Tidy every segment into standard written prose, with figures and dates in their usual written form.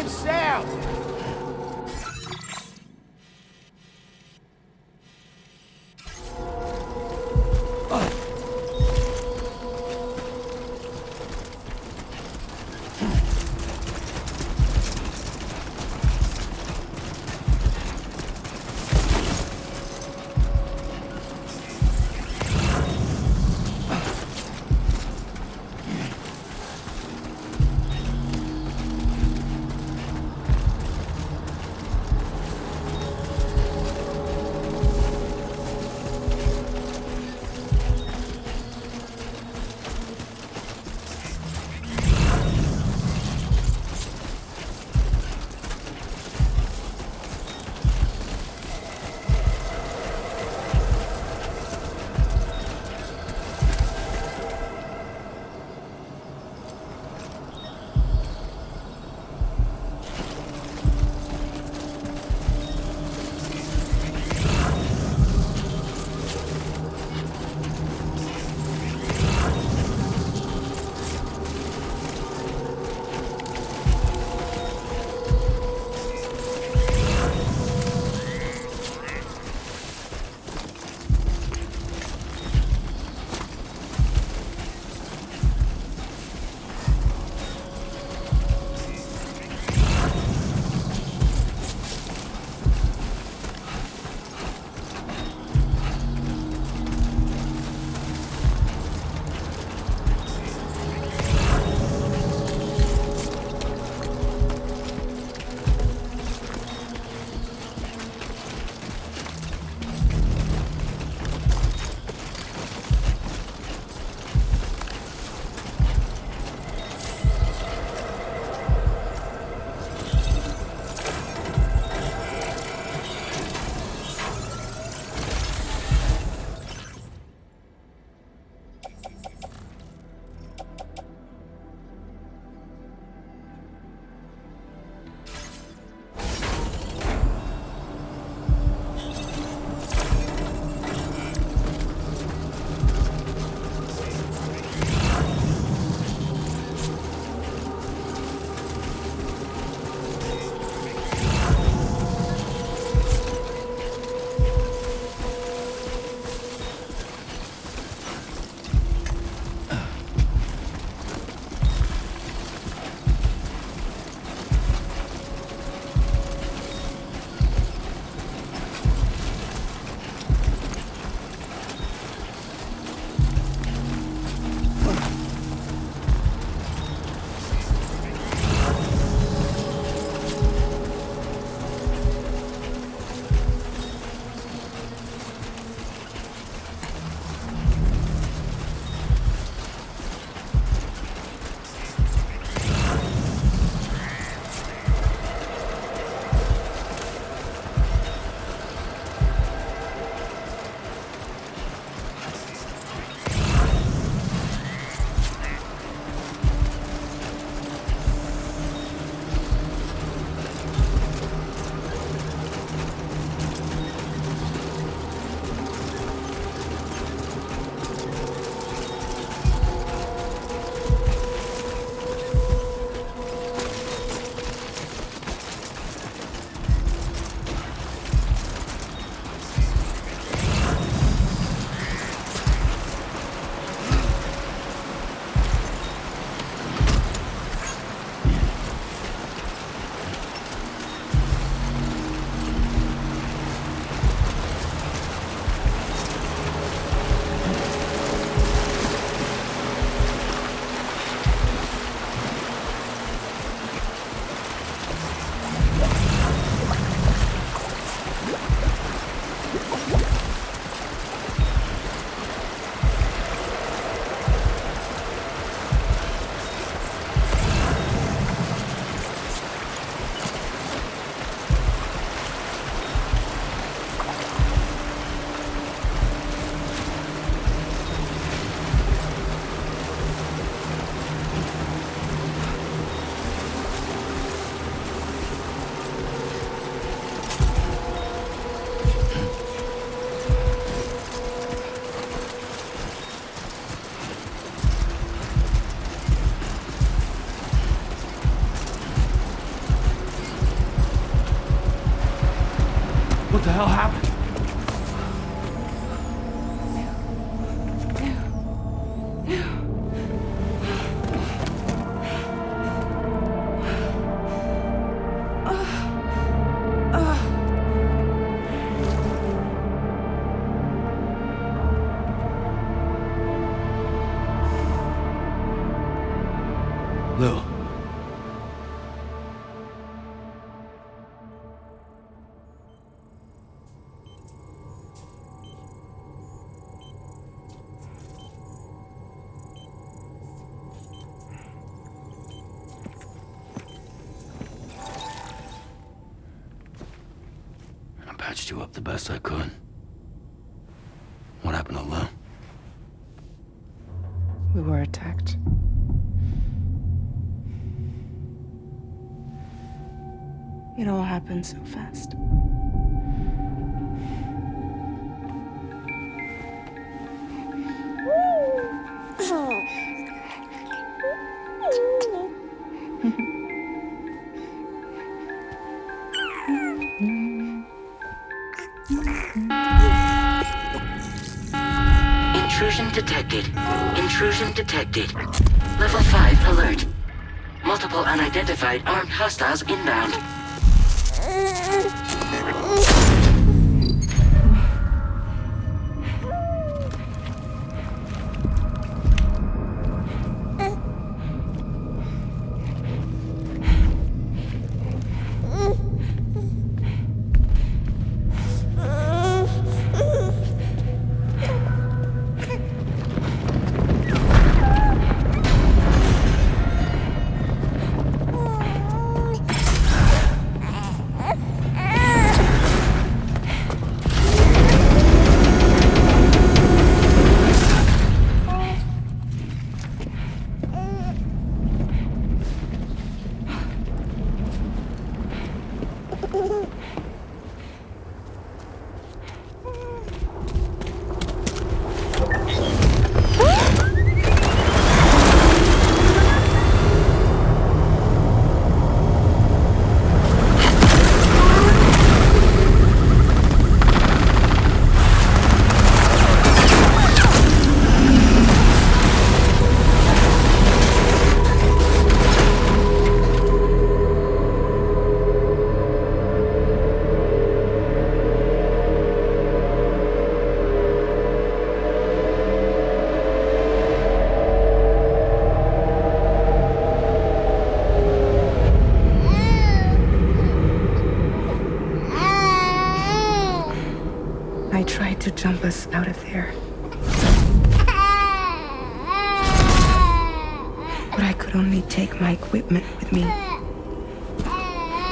damn sound! hell happened? Lil. I patched you up the best I could. What happened to Lil? We were attacked. It all happened so fast. Intrusion detected. Intrusion detected. Level 5 alert. Multiple unidentified armed hostiles inbound. I tried to jump us out of there. But I could only take my equipment with me. And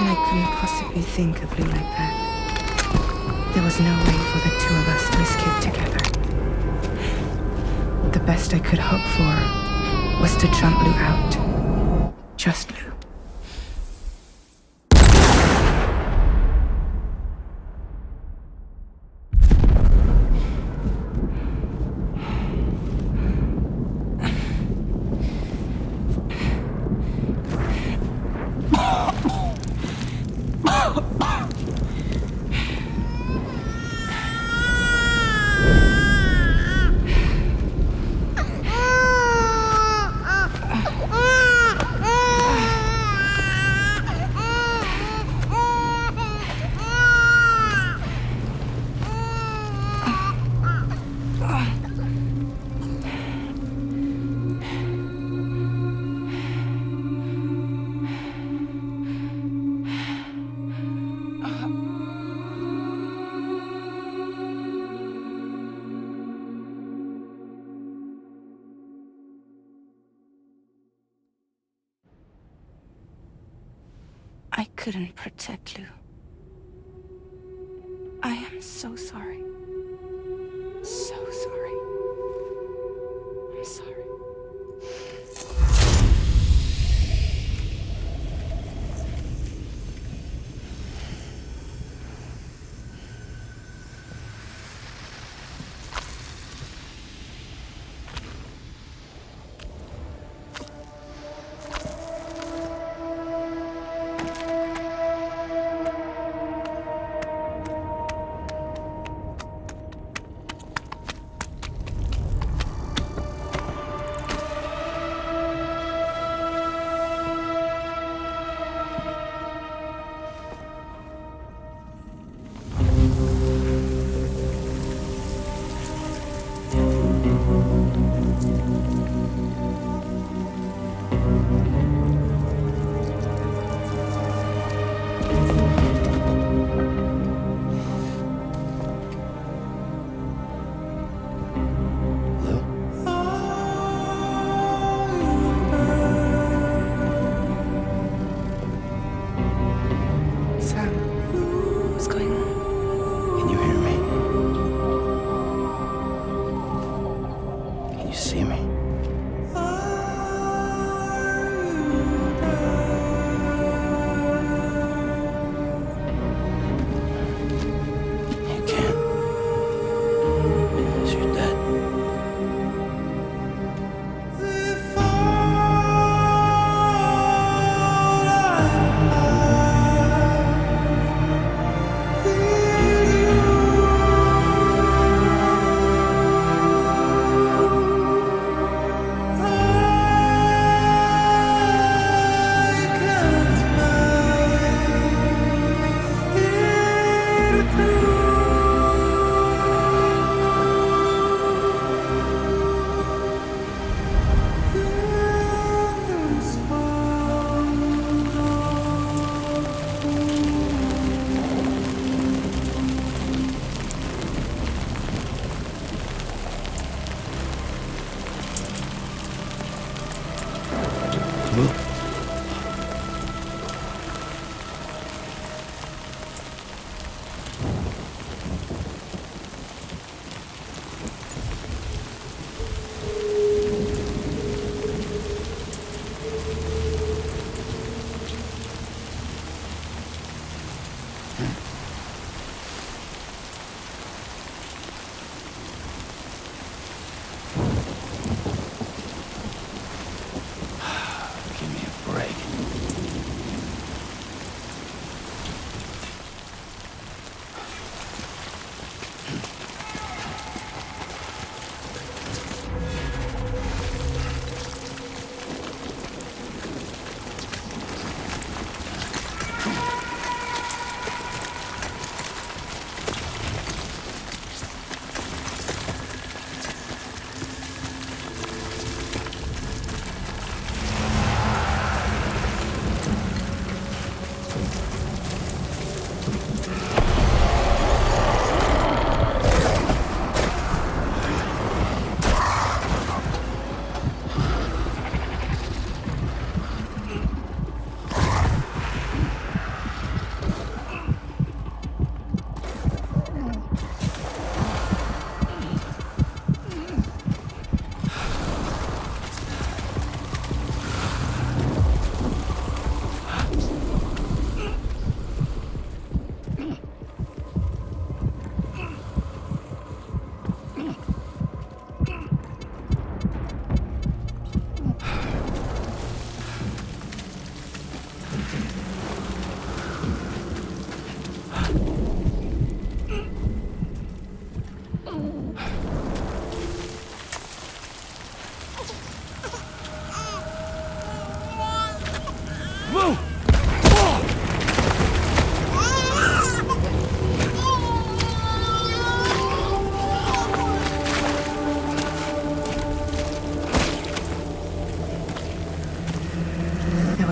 I couldn't possibly think of Lou like that. There was no way for the two of us to escape together. The best I could hope for was to jump Lou out. Just Lou. I couldn't protect Lou. I am so sorry. So sorry. I'm sorry.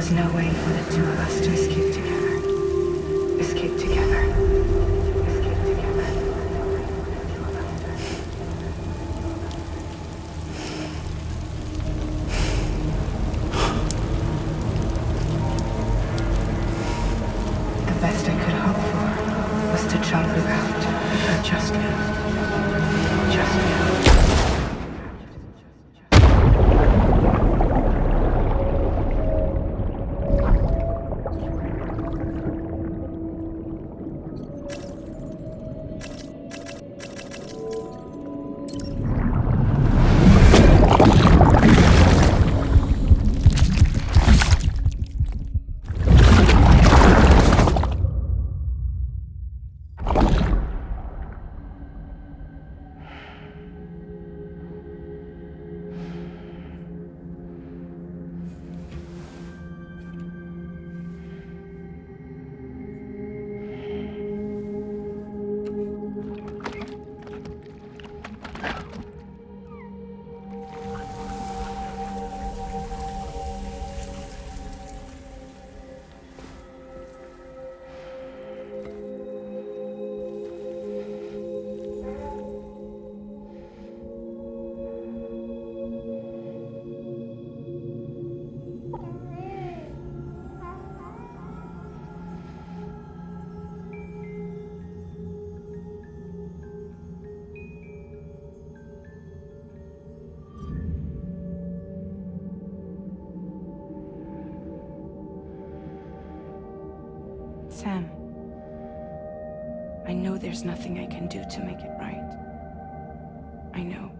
was no way for the two of us to escape together. Escape together. Escape together. The best I could hope for was to jump without her just now. Just now. Sam, I know there's nothing I can do to make it right. I know.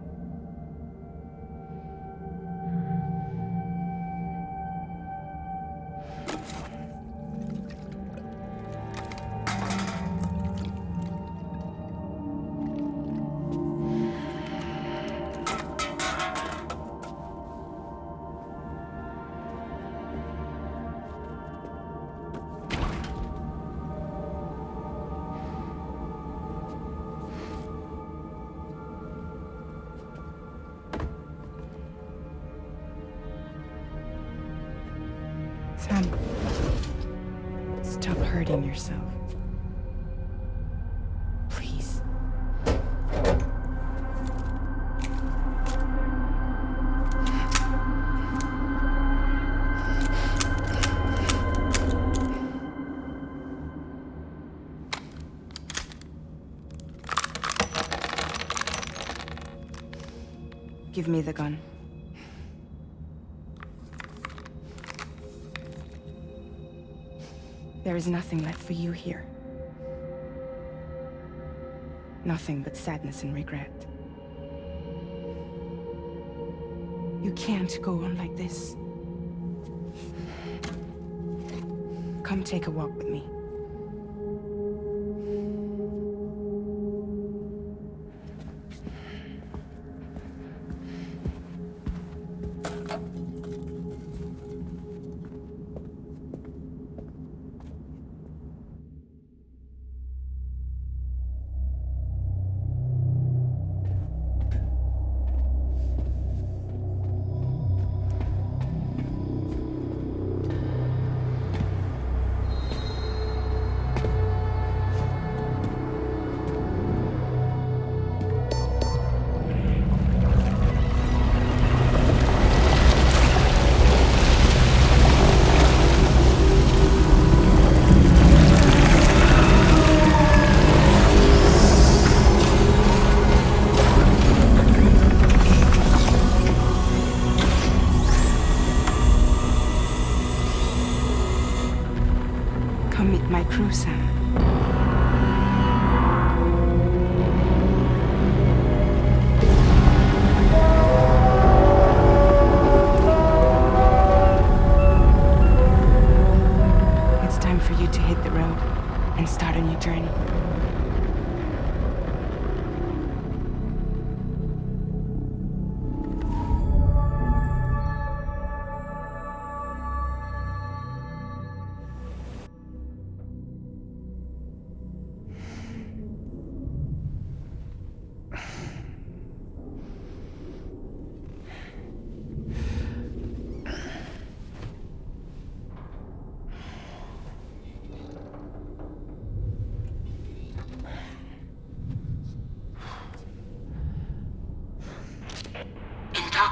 Sam, stop hurting yourself. Please. Give me the gun. There is nothing left for you here. Nothing but sadness and regret. You can't go on like this. Come take a walk with me.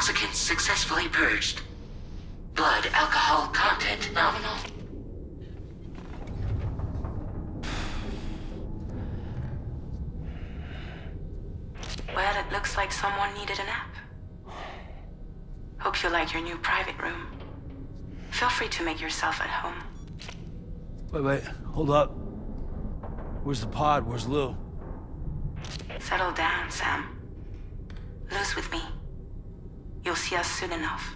Toxicants successfully purged. Blood alcohol content nominal. Well, it looks like someone needed a nap. Hope you like your new private room. Feel free to make yourself at home. Wait, hold up. Where's the pod? Where's Lou? Settle down, Sam. Lou's with me. You'll see us soon enough.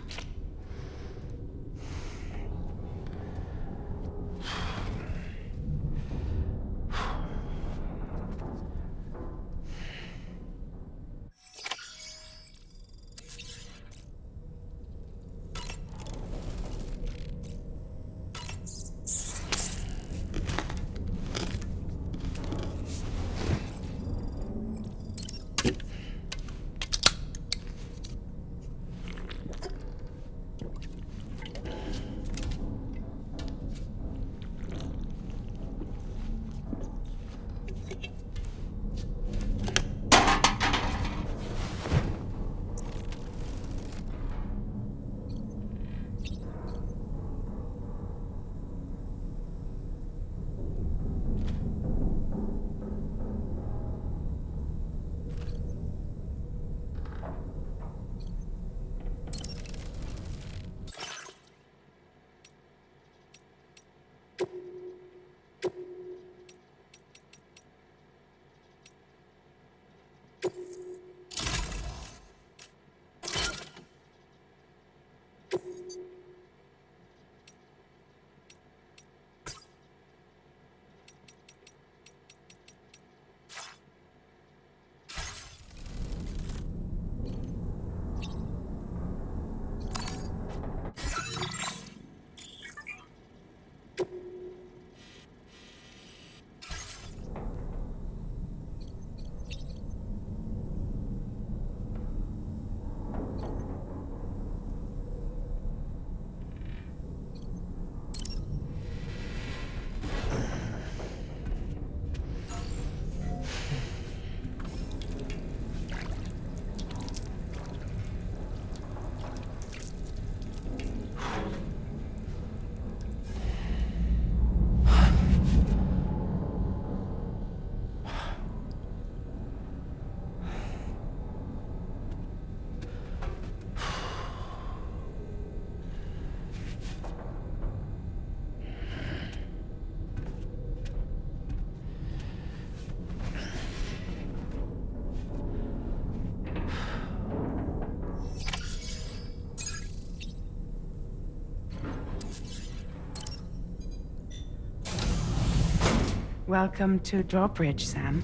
Welcome to Drawbridge, Sam.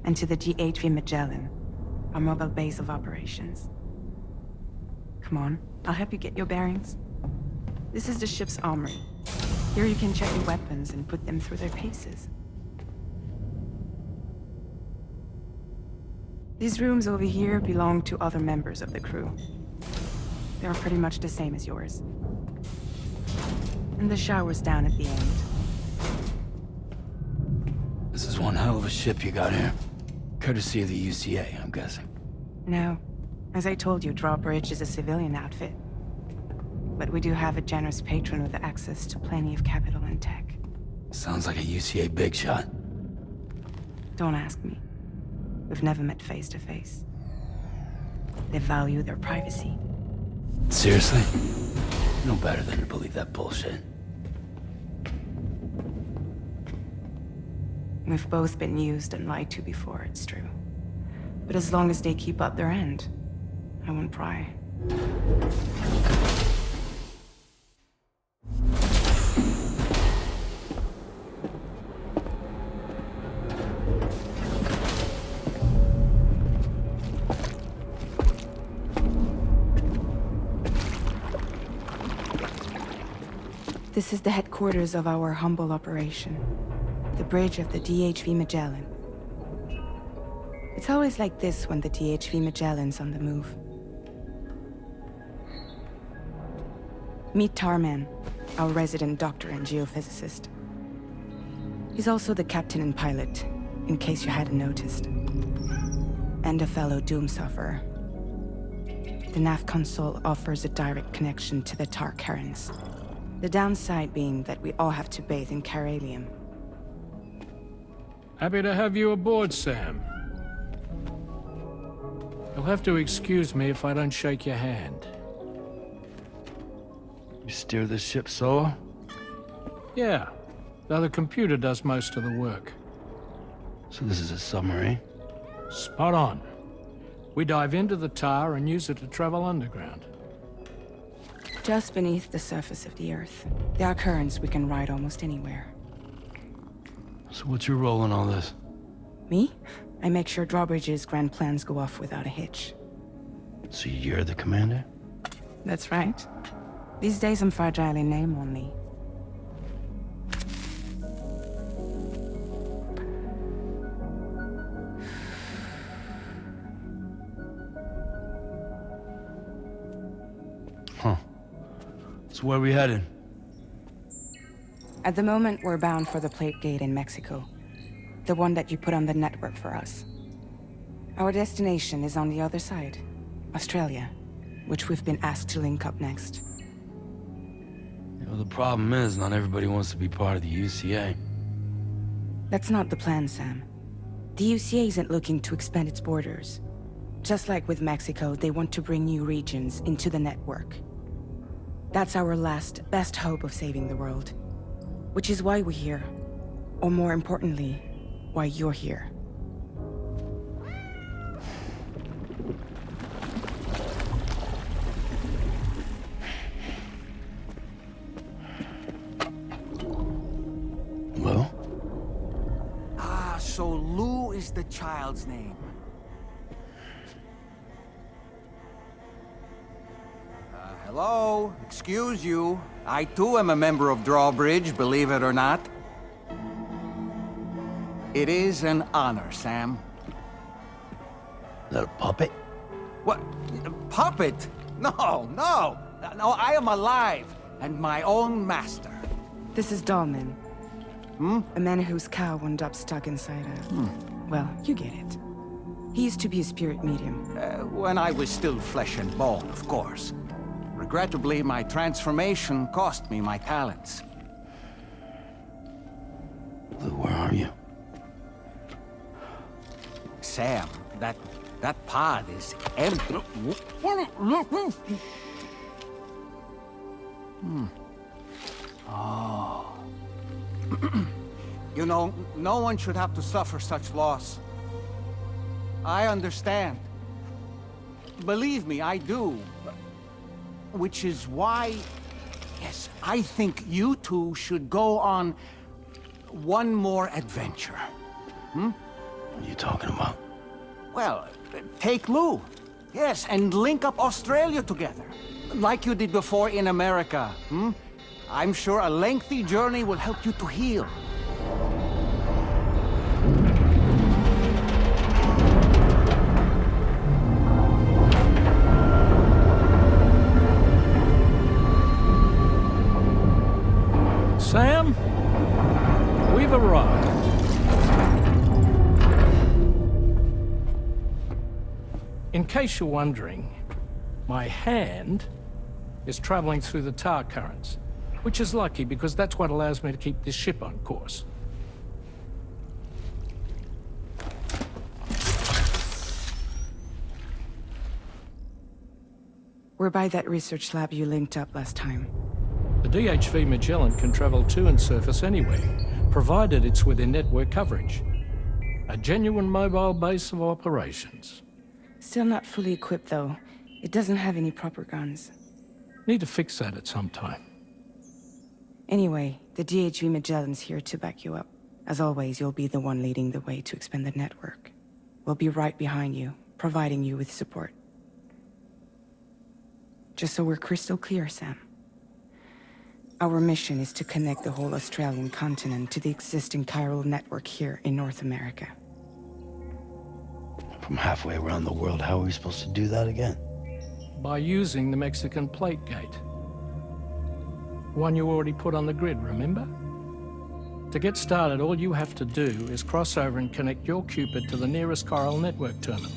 And to the GHV Magellan, our mobile base of operations. Come on, I'll help you get your bearings. This is the ship's armory. Here you can check your weapons and put them through their paces. These rooms over here belong to other members of the crew. They are pretty much the same as yours. And the shower's down at the end. This is one hell of a ship you got here. Courtesy of the UCA, I'm guessing. No. As I told you, Drawbridge is a civilian outfit. But we do have a generous patron with access to plenty of capital and tech. Sounds like a UCA big shot. Don't ask me. We've never met face to face. They value their privacy. Seriously? No better than to believe that bullshit. We've both been used and lied to before, it's true. But as long as they keep up their end, I won't pry. This is the headquarters of our humble operation. The bridge of the DHV Magellan. It's always like this when the DHV Magellan's on the move. Meet Tarman, our resident doctor and geophysicist. He's also the captain and pilot, in case you hadn't noticed. And a fellow doom sufferer. The nav console offers a direct connection to the tar currents. The downside being that we all have to bathe in Caralium. Happy to have you aboard, Sam. You'll have to excuse me if I don't shake your hand. You steer this ship solo? Yeah, though the computer does most of the work. So this is a submarine? Spot on. We dive into the tar and use it to travel underground. Just beneath the surface of the Earth, there are currents we can ride almost anywhere. So what's your role in all this? Me? I make sure Drawbridge's grand plans go off without a hitch. So you're the commander? That's right. These days I'm fragile in name only. Huh. So where are we headed? At the moment, we're bound for the Plate Gate in Mexico. The one that you put on the network for us. Our destination is on the other side, Australia, which we've been asked to link up next. You know, the problem is, not everybody wants to be part of the UCA. That's not the plan, Sam. The UCA isn't looking to expand its borders. Just like with Mexico, they want to bring new regions into the network. That's our last, best hope of saving the world. Which is why we're here. Or more importantly, why you're here. Well? Ah, so Lou is the child's name. Hello? Excuse you. I too am a member of Drawbridge, believe it or not. It is an honor, Sam. Is that a puppet? What? A puppet? No, no! No, I am alive, and my own master. This is Dahlman. A man whose cow wound up stuck inside a... Well, you get it. He used to be a spirit medium. When I was still flesh and bone, of course. Regrettably, my transformation cost me my talents. Lou, where are you? Sam, that pod is empty. Oh. You know, no one should have to suffer such loss. I understand. Believe me, I do. Which is why, yes, I think you two should go on one more adventure. What are you talking about? Well, take Lou. Yes, and link up Australia together. Like you did before in America. I'm sure a lengthy journey will help you to heal. Sam, we've arrived. In case you're wondering, my hand is traveling through the tar currents, which is lucky because that's what allows me to keep this ship on course. We're by that research lab you linked up last time. The DHV Magellan can travel to and surface anywhere, provided it's within network coverage. A genuine mobile base of operations. Still not fully equipped, though. It doesn't have any proper guns. Need to fix that at some time. Anyway, the DHV Magellan's here to back you up. As always, you'll be the one leading the way to expand the network. We'll be right behind you, providing you with support. Just so we're crystal clear, Sam. Our mission is to connect the whole Australian continent to the existing chiral network here in North America. From halfway around the world, how are we supposed to do that again? By using the Mexican Plate Gate. One you already put on the grid, remember? To get started, all you have to do is cross over and connect your Cupid to the nearest chiral network terminal.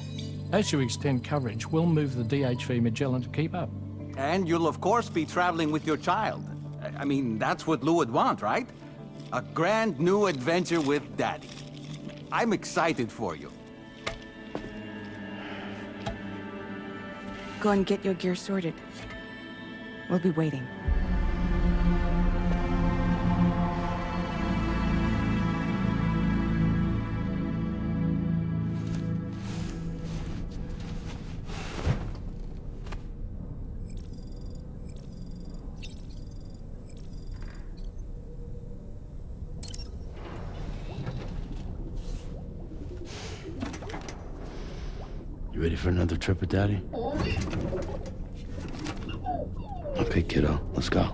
As you extend coverage, we'll move the DHV Magellan to keep up. And you'll of course be traveling with your child. I mean, that's what Lou would want, right? A grand new adventure with Daddy. I'm excited for you. Go and get your gear sorted. We'll be waiting. You ready for another trip with Daddy? Okay, kiddo, let's go.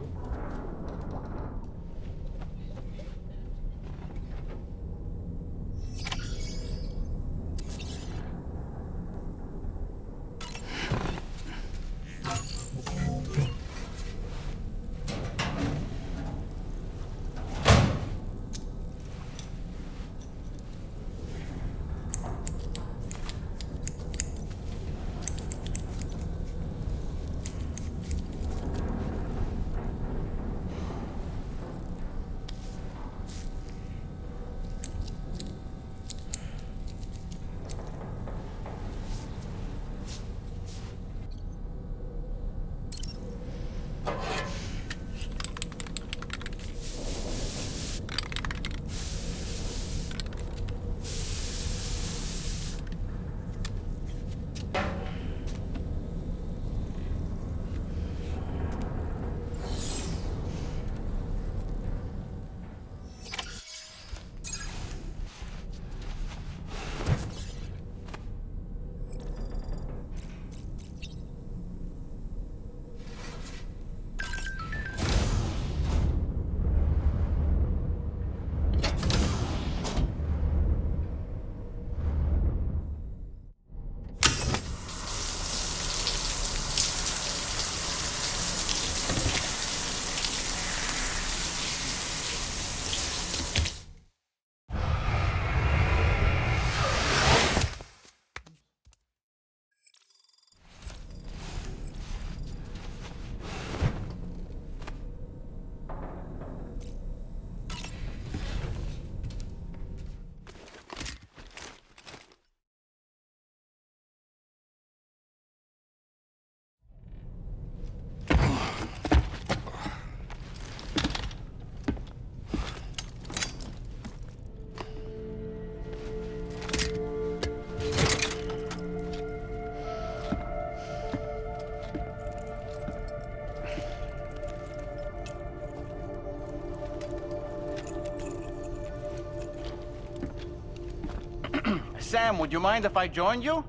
Sam, would you mind if I joined you?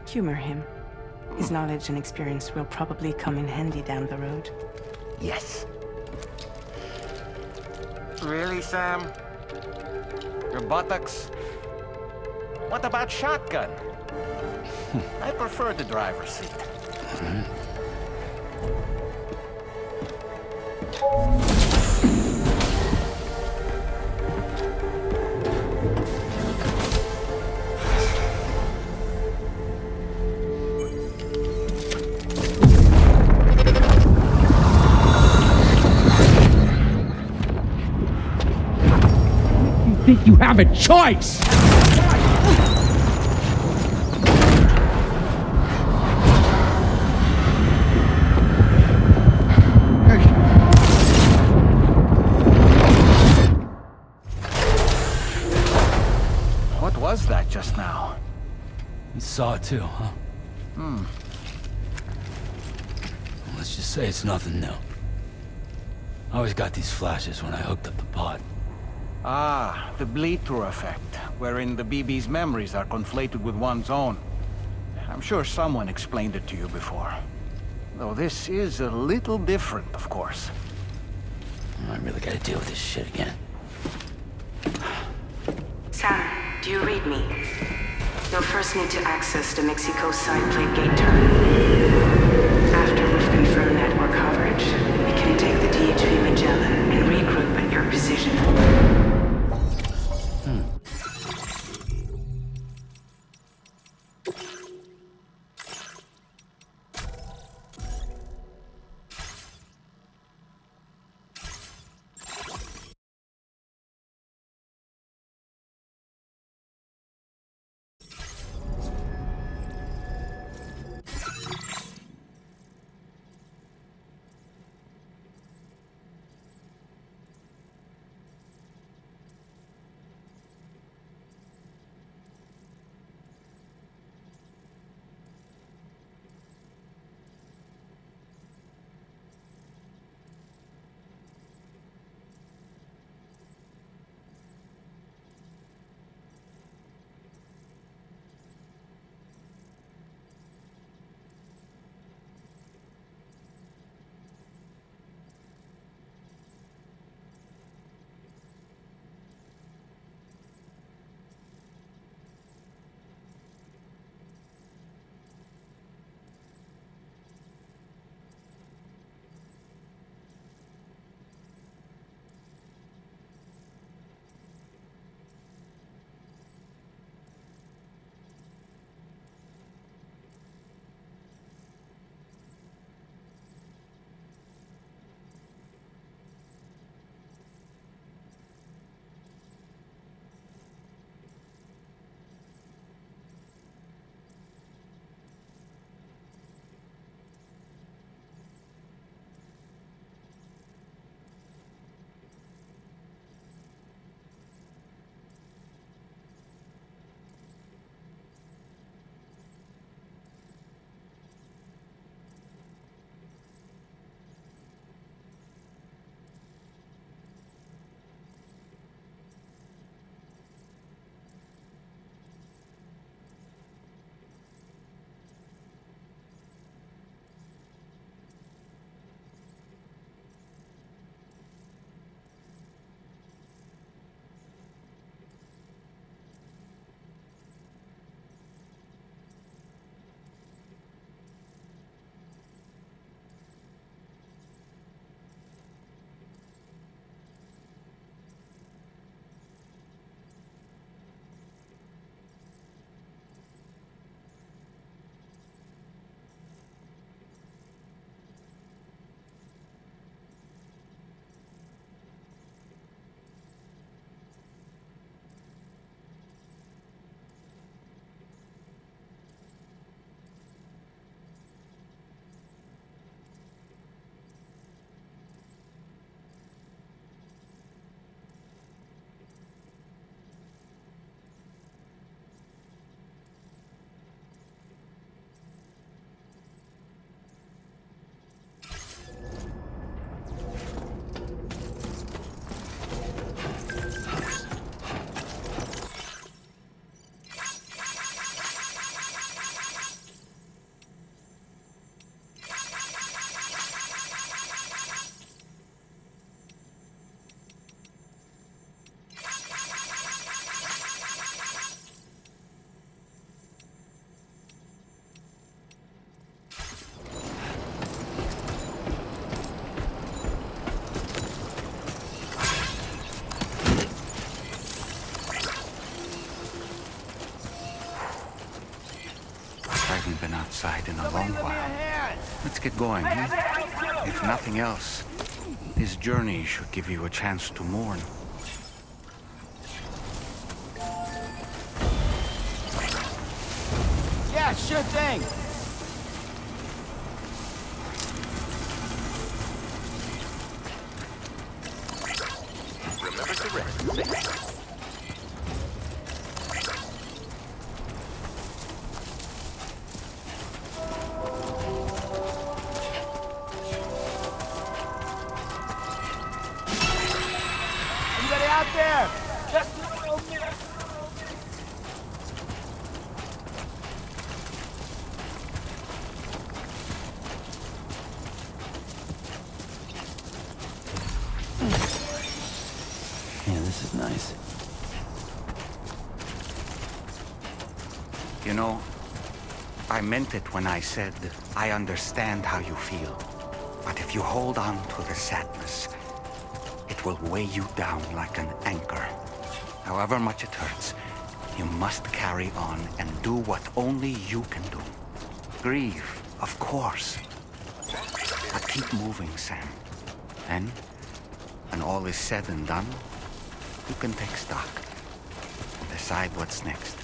Humor him. His knowledge and experience will probably come in handy down the road. Yes. Really, Sam? Your buttocks? What about shotgun? I prefer the driver's seat. Think you have a choice? What was that just now? You saw it too, huh? Let's just say it's nothing new. I always got these flashes when I hooked up the pod. Ah, the bleed-through effect, wherein the BB's memories are conflated with one's own. I'm sure someone explained it to you before. Though this is a little different, of course. I really gotta deal with this shit again. Sam, do you read me? You'll first need to access the Mexico side plate gate terminal. After we've confirmed network coverage, we can take the DHV Magellan and regroup at your position. I haven't been outside in a long while. Let's get going, huh? If nothing else, this journey should give you a chance to mourn. Yeah, sure thing. Remember to rest. Anybody out there? Just a little bit. Yeah, this is nice. You know, I meant it when I said I understand how you feel. But if you hold on to the sadness, it will weigh you down like an anchor. However much it hurts, you must carry on and do what only you can do. Grieve, of course. But keep moving, Sam. Then, when all is said and done, you can take stock and decide what's next.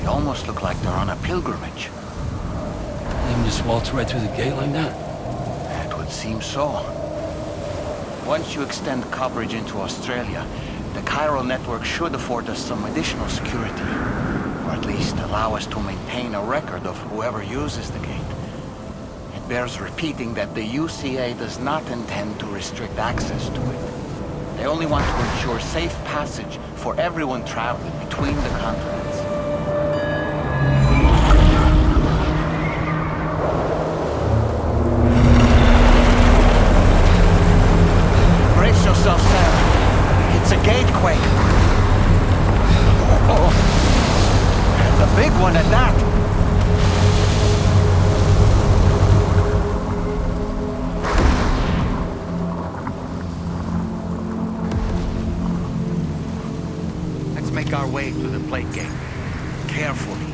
almost look like they're on a pilgrimage. You can just waltz right through the gate like that? It would seem so. Once you extend coverage into Australia, the chiral network should afford us some additional security. Or at least allow us to maintain a record of whoever uses the gate. It bears repeating that the UCA does not intend to restrict access to it. They only want to ensure safe passage for everyone traveling between the continents. Brace yourself, Sam. It's a gatequake. Oh, and a big one at that. Let's make our way to the plate gate. Carefully.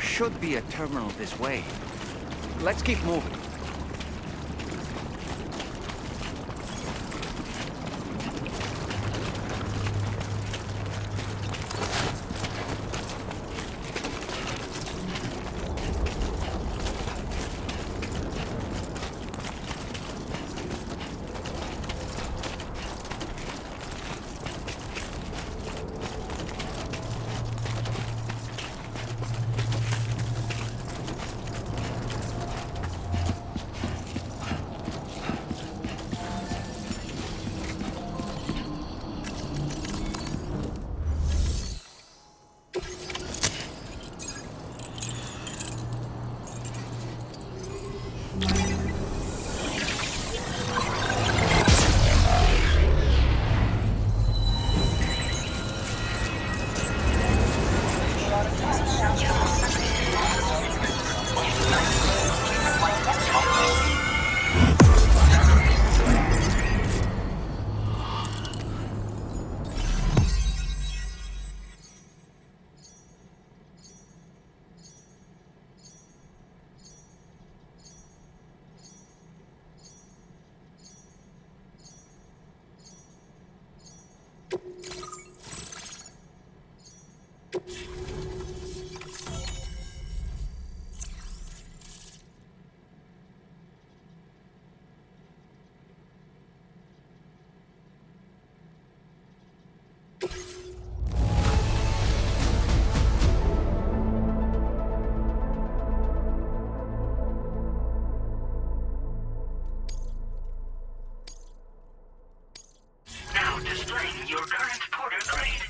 Should be a terminal this way. Let's keep moving. Now displaying your current porter grade.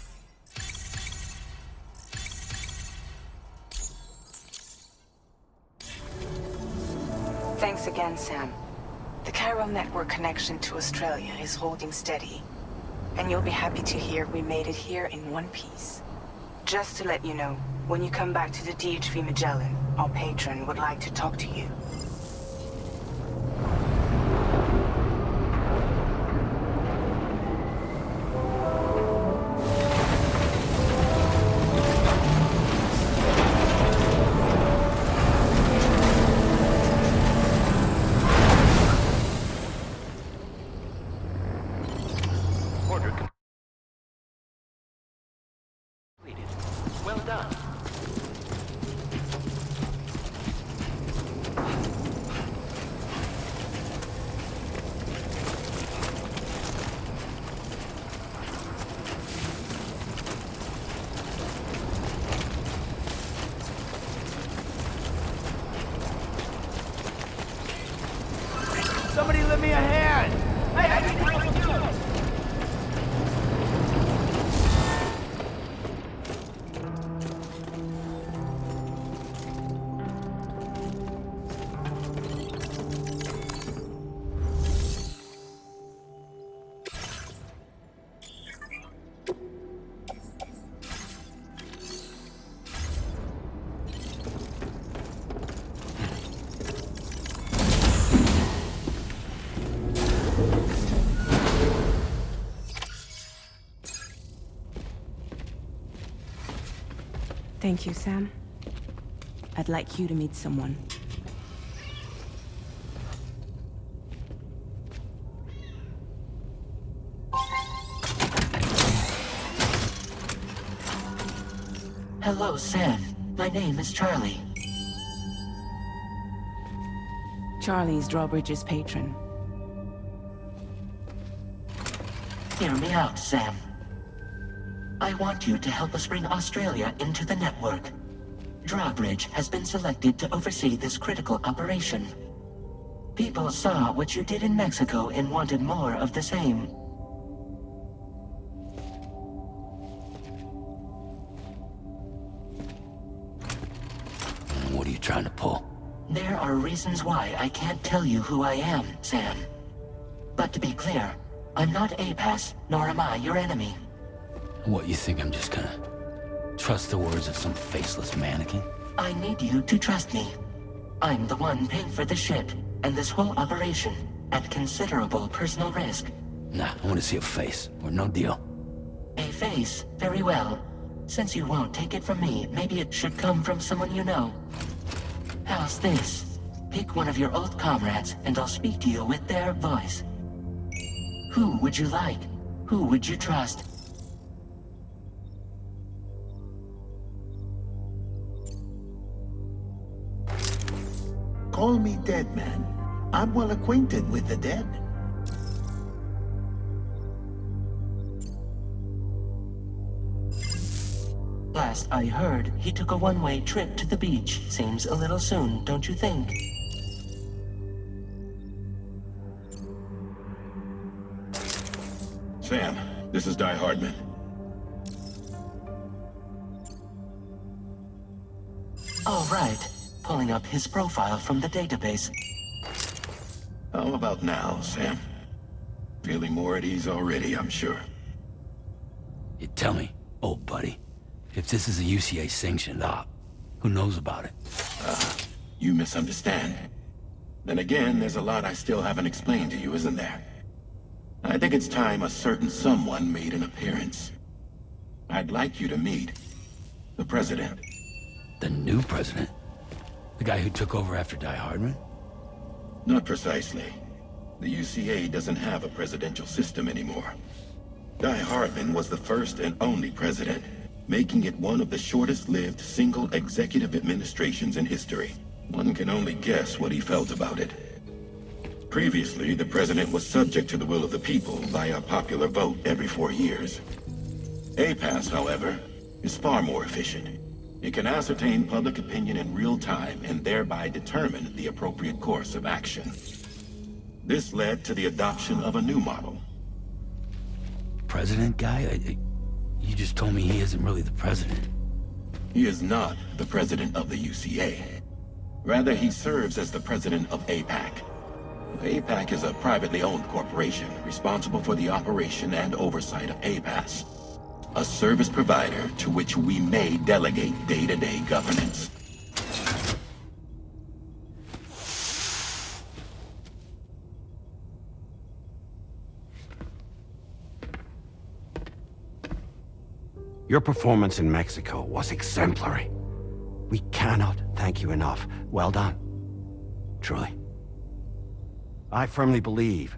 Thanks again, Sam. The chiral network connection to Australia is holding steady. And you'll be happy to hear we made it here in one piece. Just to let you know, when you come back to the DHV Magellan, our patron would like to talk to you. Well done. Somebody lend me a hand! Hey, I didn't really do it! Thank you, Sam. I'd like you to meet someone. Hello, Sam. My name is Charlie. Charlie's Drawbridge's patron. Hear me out, Sam. I want you to help us bring Australia into the network. Drawbridge has been selected to oversee this critical operation. People saw what you did in Mexico and wanted more of the same. What are you trying to pull? There are reasons why I can't tell you who I am, Sam. But to be clear, I'm not APAS, nor am I your enemy. What, you think I'm just gonna trust the words of some faceless mannequin? I need you to trust me. I'm the one paying for the ship, and this whole operation, at considerable personal risk. Nah, I want to see a face, or no deal. A face? Very well. Since you won't take it from me, maybe it should come from someone you know. How's this? Pick one of your old comrades, and I'll speak to you with their voice. Who would you like? Who would you trust? Call me dead, man. I'm well acquainted with the dead. Last I heard, he took a one-way trip to the beach. Seems a little soon, don't you think? Sam, this is Die Hardman. All right. Pulling up his profile from the database. How about now, Sam? Feeling more at ease already, I'm sure. You tell me, old buddy, if this is a UCA-sanctioned op, who knows about it? You misunderstand. Then again, there's a lot I still haven't explained to you, isn't there? I think it's time a certain someone made an appearance. I'd like you to meet the President. The new president? The guy who took over after Die Hardman? Not precisely. The UCA doesn't have a presidential system anymore. Guy Hardman was the first and only president, making it one of the shortest-lived single executive administrations in history. One can only guess what he felt about it. Previously, the president was subject to the will of the people via popular vote every 4 years. APAS, however, is far more efficient. It can ascertain public opinion in real time and thereby determine the appropriate course of action. This led to the adoption of a new model. President guy? You just told me he isn't really the president. He is not the president of the UCA. Rather, he serves as the president of APAC. APAC is a privately owned corporation responsible for the operation and oversight of APAS, a service provider to which we may delegate day-to-day governance. Your performance in Mexico was exemplary. We cannot thank you enough. Well done. Truly. I firmly believe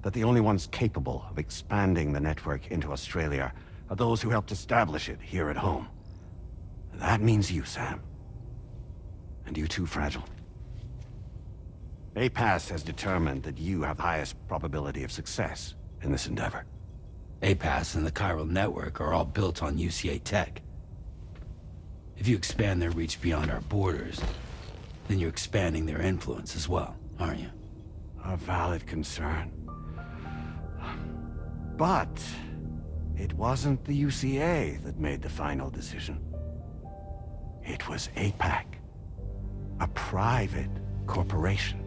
that the only ones capable of expanding the network into Australia are those who helped establish it here at home. That means you, Sam. And you too, Fragile. APAS has determined that you have the highest probability of success in this endeavor. APAS and the chiral network are all built on UCA tech. If you expand their reach beyond our borders, then you're expanding their influence as well, aren't you? A valid concern. But it wasn't the UCA that made the final decision. It was APAC, a private corporation.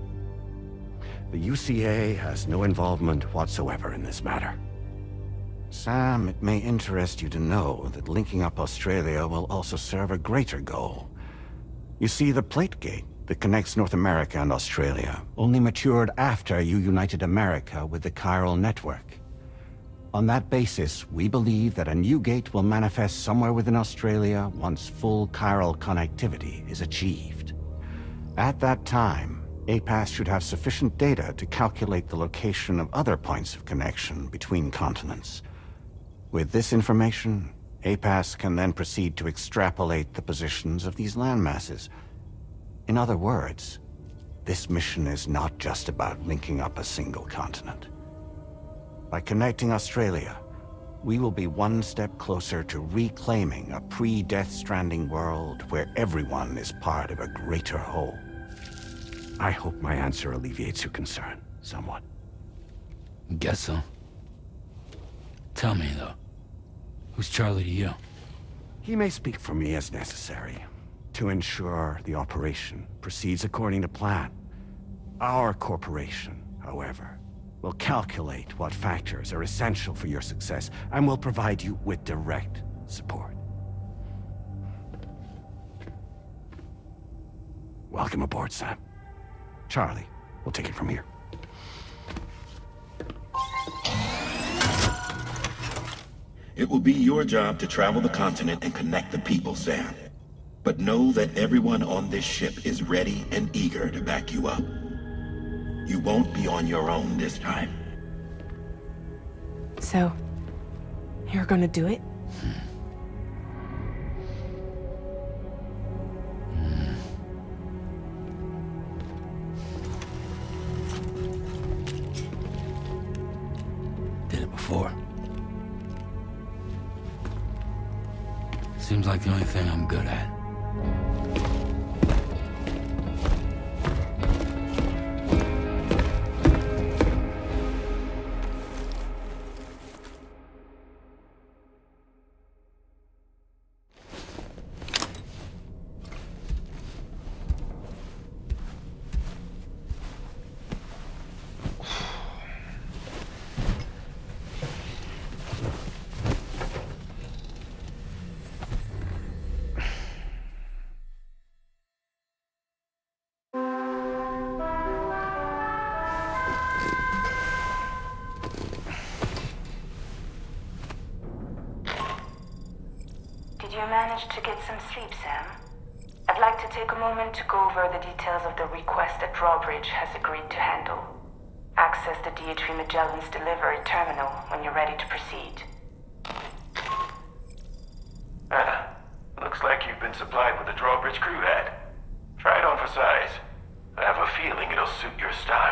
The UCA has no involvement whatsoever in this matter. Sam, it may interest you to know that linking up Australia will also serve a greater goal. You see, the plate gate that connects North America and Australia only matured after you united America with the chiral network. On that basis, we believe that a new gate will manifest somewhere within Australia once full chiral connectivity is achieved. At that time, APAS should have sufficient data to calculate the location of other points of connection between continents. With this information, APAS can then proceed to extrapolate the positions of these landmasses. In other words, this mission is not just about linking up a single continent. By connecting Australia, we will be one step closer to reclaiming a pre-Death Stranding world where everyone is part of a greater whole. I hope my answer alleviates your concern somewhat. Guess so. Tell me, though. Who's Charlie to you? He may speak for me as necessary to ensure the operation proceeds according to plan. Our corporation, however, will calculate what factors are essential for your success and will provide you with direct support. Welcome aboard, Sam. Charlie, we'll take it from here. It will be your job to travel the continent and connect the people, Sam. But know that everyone on this ship is ready and eager to back you up. You won't be on your own this time. So, you're gonna do it? Did it before. Seems like the only thing I'm good at. Did you manage to get some sleep, Sam? I'd like to take a moment to go over the details of the request that Drawbridge has agreed to handle. Access the DHV Magellan's delivery terminal when you're ready to proceed. Ah, looks like you've been supplied with a drawbridge crew hat. Try it on for size. I have a feeling it'll suit your style.